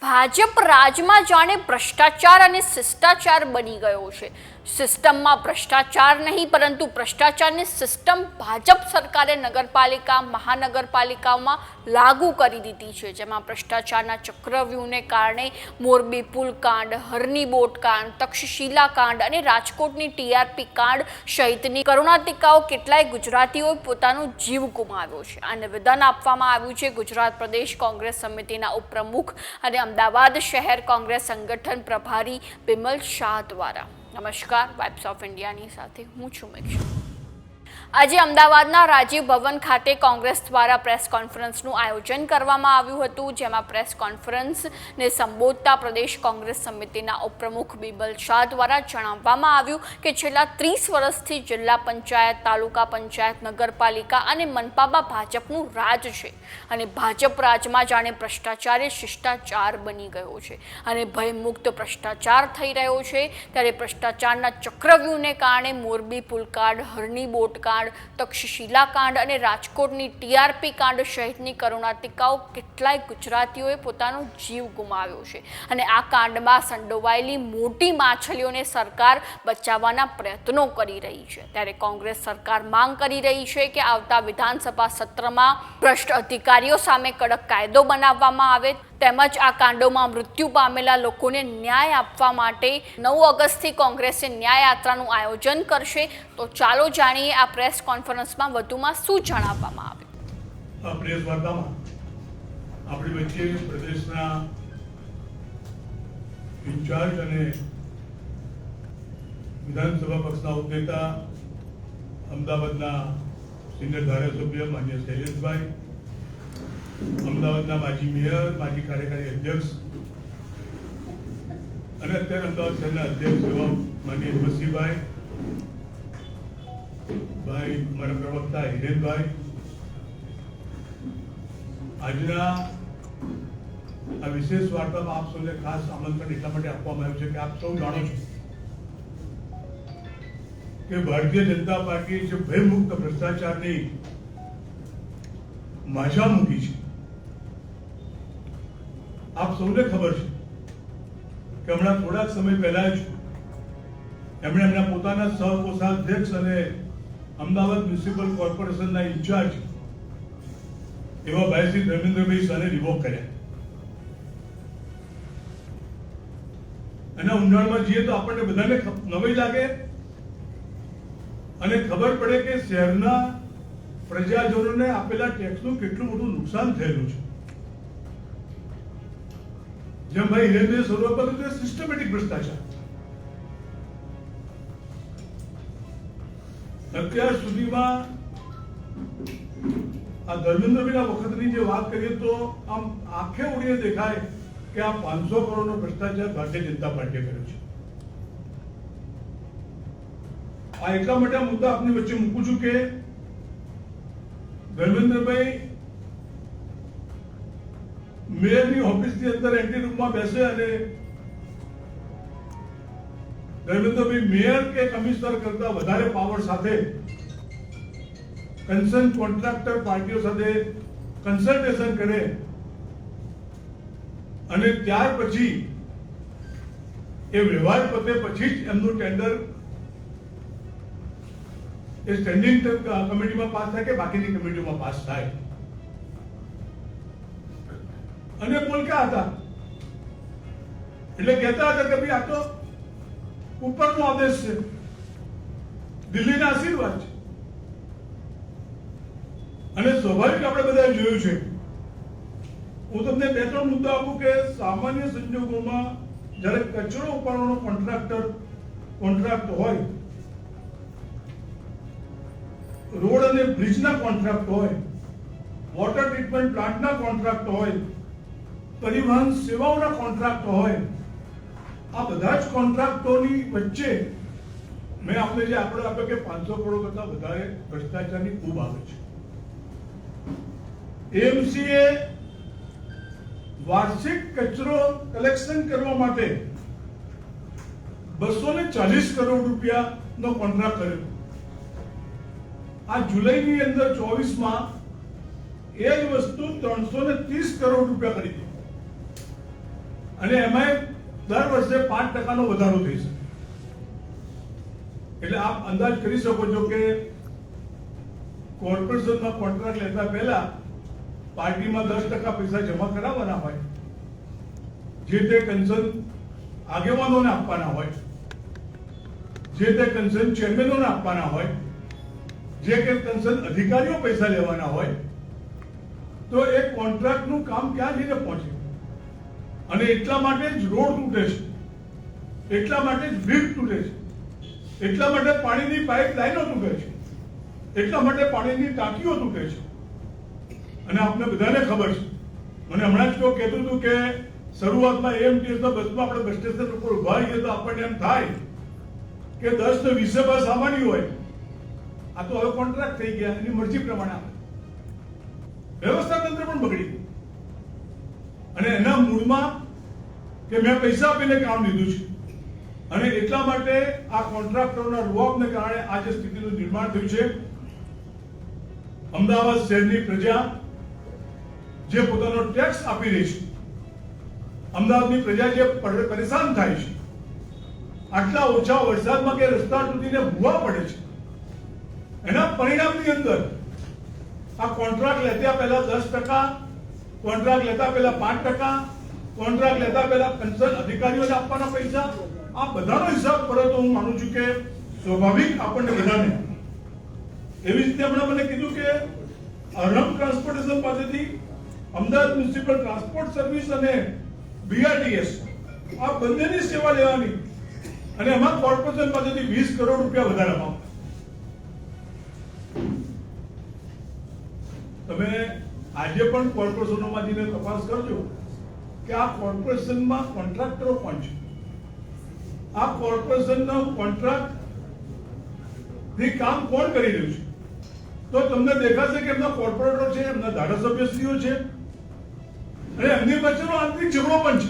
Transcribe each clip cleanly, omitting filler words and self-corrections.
ભાજપ રાજમાં જાણે ભ્રષ્ટાચાર અને શિષ્ટાચાર બની ગયો છે। સિસ્ટમમાં ભ્રષ્ટાચાર નહીં પરંતુ ભ્રષ્ટાચારની સિસ્ટમ ભાજપ સરકારે નગરપાલિકા મહાનગરપાલિકાઓમાં લાગુ કરી દીધી છે, જેમાં ભ્રષ્ટાચારના ચક્રવ્યૂહને કારણે મોરબી પુલ કાંડ, હરની બોટ કાંડ, તક્ષશિલા કાંડ અને રાજકોટની ટીઆરપી કાંડ સહિતની કરુણાતિકાઓ કેટલાય ગુજરાતીઓએ પોતાનો જીવ ગુમાવ્યો છે। આ નિવેદન આપવામાં આવ્યું છે ગુજરાત પ્રદેશ કોંગ્રેસ સમિતિના ઉપપ્રમુખ અને અમદાવાદ શહેર કોંગ્રેસ સંગઠન પ્રભારી બિમલ શાહ દ્વારા। નમસ્કાર, વાઇબ્સ ઓફ ઇન્ડિયાની સાથે હું છું મેક્ષા। આજે અમદાવાદના રાજીવ ભવન ખાતે કોંગ્રેસ દ્વારા પ્રેસ કોન્ફરન્સનું આયોજન કરવામાં આવ્યું હતું, જેમાં પ્રેસ કોન્ફરન્સને સંબોધતા પ્રદેશ કોંગ્રેસ સમિતિના ઉપપ્રમુખ બિમલ શાહ દ્વારા જણાવવામાં આવ્યું કે છેલ્લા 30 વર્ષથી જિલ્લા પંચાયત, તાલુકા પંચાયત, નગરપાલિકા અને મનપામાં ભાજપનું રાજ છે અને ભાજપ રાજમાં જાણે ભ્રષ્ટાચારે શિષ્ટાચાર બની ગયો છે અને ભયમુક્ત ભ્રષ્ટાચાર થઈ રહ્યો છે। ત્યારે ભ્રષ્ટાચારના ચક્રવ્યૂહને કારણે મોરબી પુલકાંડ, હરની બોટ કાંડ, તક્ષશિલા કાંડ અને રાજકોટની ટીઆરપી કાંડ સહિતની કરુણાતિકાઓ કેટલાય ગુજરાતીઓએ પોતાનો જીવ ગુમાવ્યો છે અને આ કાંડમાં સંડોવાયેલી મોટી માછલીઓને સરકાર બચાવવાના પ્રયત્નો કરી રહી છે। ત્યારે કોંગ્રેસ સરકાર માંગ કરી રહી છે કે આવતા વિધાનસભા સત્રમાં ભ્રષ્ટ અધિકારીઓ સામે કડક કાયદો બનાવવામાં આવે તેમજ આ કાંડોમાં મૃત્યુ પામેલા લોકોને ન્યાય આપવા માટે 9 ઓગસ્ટથી કોંગ્રેસે ન્યાય યાત્રાનું આયોજન કરશે। તો ચાલો જાણીએ આ પ્રેસ કોન્ફરન્સમાં વધુમાં શું જણાવવામાં આવ્યું। આ પ્રેસ વાર્તામાં આપણી વચ્ચે પ્રદેશના ઇન્ચાર્જ અને વિધાનસભા પક્ષના ઉપનેતા અમદાવાદના સિનિયર ધારાસભ્ય માન્ય શૈલેષભાઈ, અમદાવાદના માજી મેયર, માજી કાર્યકારી અધ્યક્ષ અને અત્યારે અમદાવાદ શહેરના અધ્યક્ષ એવા માન્ય વસીભાઈ ભાઈ, મારા પ્રવક્તા હિરેનભાઈ, આજના આ વિશેષ વાર્તામાં આપ સૌને ખાસ આમંત્રણ એટલા માટે આપવામાં આવ્યું છે કે આપ સૌ જાણો છો કે ભારતીય જનતા પાર્ટી જે ભયમુક્ત ભ્રષ્ટાચારની માજા મૂકી છે। આપ સૌને ખબર છે કે હમણાં થોડાક સમય પહેલા જ એમણે એમના પોતાના સહકોષાધ્યક્ષ અને અમદાવાદ મ્યુનિસિપલ કોર્પોરેશનના ઇન્ચાર્જ એવા ભાઈ શ્રી ધર્મેન્દ્રભાઈ શાહને રિવોક કર્યા। એના ઊંડાણમાં જઈએ તો આપણને બધાને નવાઈ લાગે અને ખબર પડે કે શહેરના પ્રજાજનોને આપેલા ટેક્સનું કેટલું મોટું નુકસાન થયેલું છે। જેમ ભાઈ હિરેનભાઈએ શરૂઆત કર્યું તે સિસ્ટમેટિક ભ્રષ્ટાચાર। અત્યાર સુધીમાં આ ધર્મેન્દ્રભાઈના વખતની જે વાત કરીએ તો આમ આંખે ઉડીને દેખાય કે આ 500 કરોડનો ભ્રષ્ટાચાર ભારતીય જનતા પાર્ટીએ કર્યો છે। આ એટલા માટે આ મુદ્દા આપની વચ્ચે મૂકું છું કે ધર્મેન્દ્રભાઈ મેયરની ઓફિસની અંદર એન્ટ્રી રૂમમાં બેસે અને ધર્મેન્દ્રભાઈ મેયર કે કમિશનર કરતા વધારે પાવર સાથે કન્સર્ન કોન્ટ્રાક્ટર પાર્ટીઓ સાથે કન્સલ્ટેશન કરે અને ત્યાર પછી એ વ્યવહાર પતે પછી જ એમનું ટેન્ડર એ સ્ટેન્ડિંગ કમિટીમાં પાસ થાય કે બાકીની કમિટીમાં પાસ થાય। અને બોલકા હતા એટલે કહેતા હતા કે ભાઈ આ તો ઉપરનો આદેશ છે, દિલ્હીના આશીર્વાદ છે। અને સ્વાભાવિક આપણે બધાએ જોયું છે। હું તમને 2-3 મુદ્દા આપું કે સામાન્ય સંજોગોમાં જ્યારે કચરો ઉપાડવાનો કોન્ટ્રાક્ટ હોય, રોડ અને બ્રિજના કોન્ટ્રાક્ટ હોય, વોટર ટ્રીટમેન્ટ પ્લાન્ટના કોન્ટ્રાક્ટ હોય, પરિવહન સેવાઓના કોન્ટ્રાક્ટ હોય, આ બધા જ કોન્ટ્રાક્ટોની વચ્ચે મેં આપણે જે આંકડો આપ્યો કે 500 કરોડ કરતા વધારે ભ્રષ્ટાચારની ખૂબ આવે છે। એએમસીએ વાર્ષિક કચરો કલેક્શન કરવા માટે 240 કરોડ રૂપિયાનો કોન્ટ્રાક્ટ કર્યો। આ જુલાઈની અંદર 24માં એ જ વસ્તુ 330 કરોડ રૂપિયા કરી હતી। અને એમાં દર વર્ષે 5% વધારો થઈ શકે. એટલે આપ અંદાજ કરી શકો છો કે કોર્પોરેશનમાં કોન્ટ્રાક્ટ લેતા પહેલા પાર્ટીમાં 10% પૈસા જમા કરાવવાના હોય, જે તે કન્સર્ન આગેવાનોને આપવાના હોય, જે તે કન્સર્ન ચેરમેનોને આપવાના હોય, જે કે કન્સર્ન અધિકારીઓ પૈસા લેવાના હોય, તો એ કોન્ટ્રાક્ટનું કામ ક્યાં જઈને પહોંચે? અને એટલા માટે જ રોડ તૂટે છે, એટલા માટે જ બ્રિજ તૂટે છે, એટલા માટે પાણીની પાઇપ લાઈનો તૂટે છે, એટલા માટે પાણીની ટાંકીઓ તૂટે છે. અને આપને બધાને ખબર છે, મને હમણાં જ કોઈ કહેતું હતું કે શરૂઆતમાં એએમટીએસના બસમાં આપણે બસ સ્ટેશન ઉપર ઉભા રહીએ તો આપણને એમ થાય કે 10 ને 20 બસ આવવાની હોય, આ તો હવે કોન્ટ્રાક્ટ થઈ ગયા, એની મરજી પ્રમાણે આવે. વ્યવસ્થા તંત્ર પણ બગડી ગયું. અને એના મૂળમાં કે મેં પૈસા આપીને કામ લીધું છે અને એટલા માટે આ કોન્ટ્રાક્ટરોના રૂઆબને કારણે આ જે સ્થિતિનું નિર્માણ થયું છે. અમદાવાદ શહેરની પ્રજા જે પોતાનો ટેક્સ આપી રહી છે, અમદાવાદની પ્રજા જે પરેશાન થાય છે, આટલા ઓછા વરસાદમાં કે રસ્તા તૂટીને ભૂવા પડે છે, એના પરિણામની અંદર આ કોન્ટ્રાક્ટ લેતા પહેલા 10%, કોન્ટ્રાક્ટ લેતા પહેલા 5%, કોન્ટ્રાક્ટ લેતા પહેલા કન્સર્ન અધિકારીઓને આપવાના પૈસા, આ બધાનો હિસાબ પડે તો હું માનું છું કે સ્વાભાવિક આપણને બધાને. એવી રીતે હમણાં મને કીધું કે અરહમ ટ્રાન્સપોર્ટેશન પાસેથી અમદાવાદ મ્યુનિસિપલ ટ્રાન્સપોર્ટ સર્વિસ અને બીઆરટીએસ આ બંનેની સેવા લેવાની અને એમાં કોર્પોરેશન પાસેથી 20 કરોડ રૂપિયા વધારે અપાવવા. તમે આજે પણ કોર્પોરેશનોમાં જઈને તપાસ કરજો કે આ કોર્પોરેશનમાં કોન્ટ્રાક્ટરો કોણ છે, આ કોર્પોરેશનનો કોન્ટ્રાક્ટ થી કામ કોણ કરી રહ્યું છે, તો તમને દેખાશે કે એમના કોર્પોરેટરો છે, એમના ધારાસભ્યશ્રીઓ છે અને એમની વચ્ચેનો આંતરિક ઝઘડો પણ છે.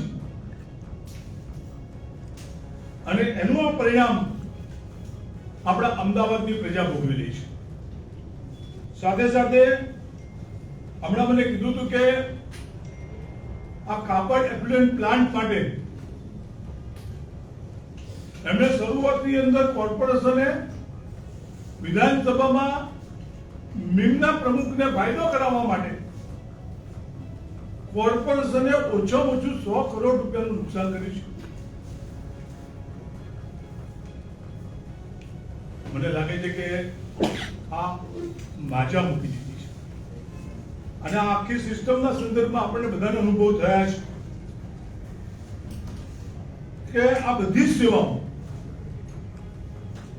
અને એનું આ પરિણામ આપણા અમદાવાદની પ્રજા ભોગવી રહી છે. સાથે સાથે હમણાં મને કીધું હતું કે આ કાપડ એફ્લુએન્ટ પ્લાન્ટ માટે એમણે શરૂઆતની અંદર કોર્પોરેશને વિધાનસભામાં મીમના પ્રમુખને ફાયદો કરાવવા માટે કોર્પોરેશને ઓછામાં ઓછું 100 કરોડ રૂપિયાનું નુકસાન કર્યું છે. મને લાગે છે કે આ માજા મૂકી દીધી છે અને આ આખી સિસ્ટમના સંદર્ભમાં આપણને બધાને અનુભવ થયા છે કે આ બધી જ સેવાઓ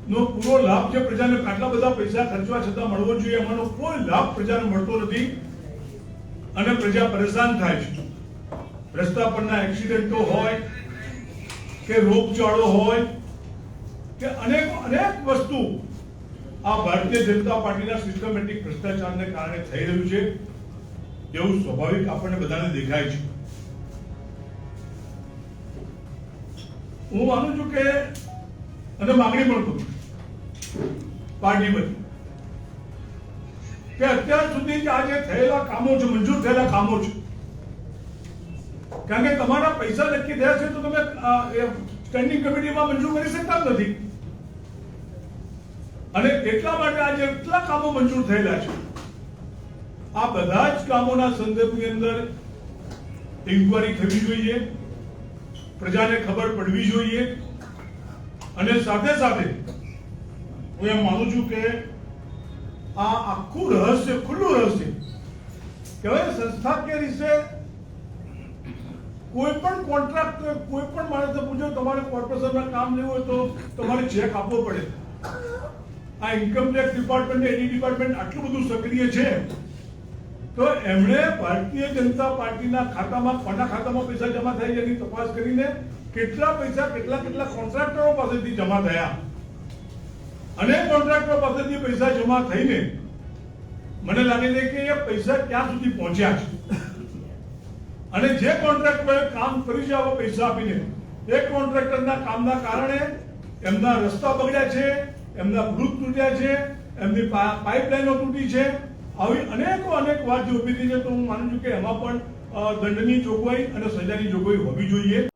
નો પૂરો લાભ જે પ્રજાને આટલા બધા પૈસા ખર્ચવા છતાં મળવો જોઈએ, એમાંનો કોઈ લાભ પ્રજાને મળતો નથી અને પ્રજા પરેશાન થાય છે. રસ્તા પરના એક્સિડન્ટો હોય કે રોગચાળો હોય કે અનેક વસ્તુ આ ભારતીય જનતા પાર્ટીના સિસ્ટમેટિક ભ્રષ્ટાચારને કારણે થઈ રહ્યું છે એવું સ્વાભાવિક આપણને બધાને દેખાય છે. હું માનું છું કે અને માંગણી પણ કરું પાર્ટીમાંથી કે અત્યાર સુધી આ જે થયેલા કામો છે, મંજૂર થયેલા કામો છે, કારણ કે તમારા પૈસા નક્કી થયા છે તો તમે સ્ટેન્ડિંગ કમિટીમાં મંજૂર કરી શકતા નથી. અને એટલા માટે આજે એટલા કામો મંજૂર થયેલા છે, આ બધા જ કામોના સંદર્ભની અંદર ઇન્કવાયરી થવી જોઈએ, પ્રજાને ખબર પડવી જોઈએ. અને સાથે સાથે હું એમ માનું છું કે આ આખું રહસ્ય, ખુલ્લું રહસ્ય કહેવાય, સંસ્થાકીય રીતે કોઈ પણ કોન્ટ્રાક્ટર, કોઈ પણ માણસને પૂછો તમારે કોર્પોરેશનના કામ લેવું હોય તો તમારે ચેક આપવો પડે. આ ઇન્કમ ટેક્સ ડિપાર્ટમેન્ટ, એડી ડિપાર્ટમેન્ટ આટલું બધું સક્રિય છે તો એમણે ભારતીય જનતા પાર્ટીના ખાતામાં, કોના ખાતામાં પૈસા જમા થાય છે એની તપાસ કરીને કેટલા પૈસા કેટલા કોન્ટ્રાક્ટરો પાસેથી જમા થયા અને કોન્ટ્રાક્ટરો પાસેથી પૈસા જમા થઈને મને લાગે છે કે એ પૈસા ક્યાં સુધી પહોંચ્યા છે. અને જે કોન્ટ્રાક્ટરોએ કામ કર્યું છે આવા પૈસા આપીને, એ કોન્ટ્રાક્ટરના કામના કારણે એમના રસ્તા બગડ્યા છે, એમના બ્રિજ તૂટ્યા છે, એમની પાઇપલાઈનો તૂટી છે. આવી અનેક વાત જે ઉભી થઈ છે તો હું માનું છું કે એમાં પણ દંડની જોગવાઈ અને સજાની જોગવાઈ હોવી જોઈએ.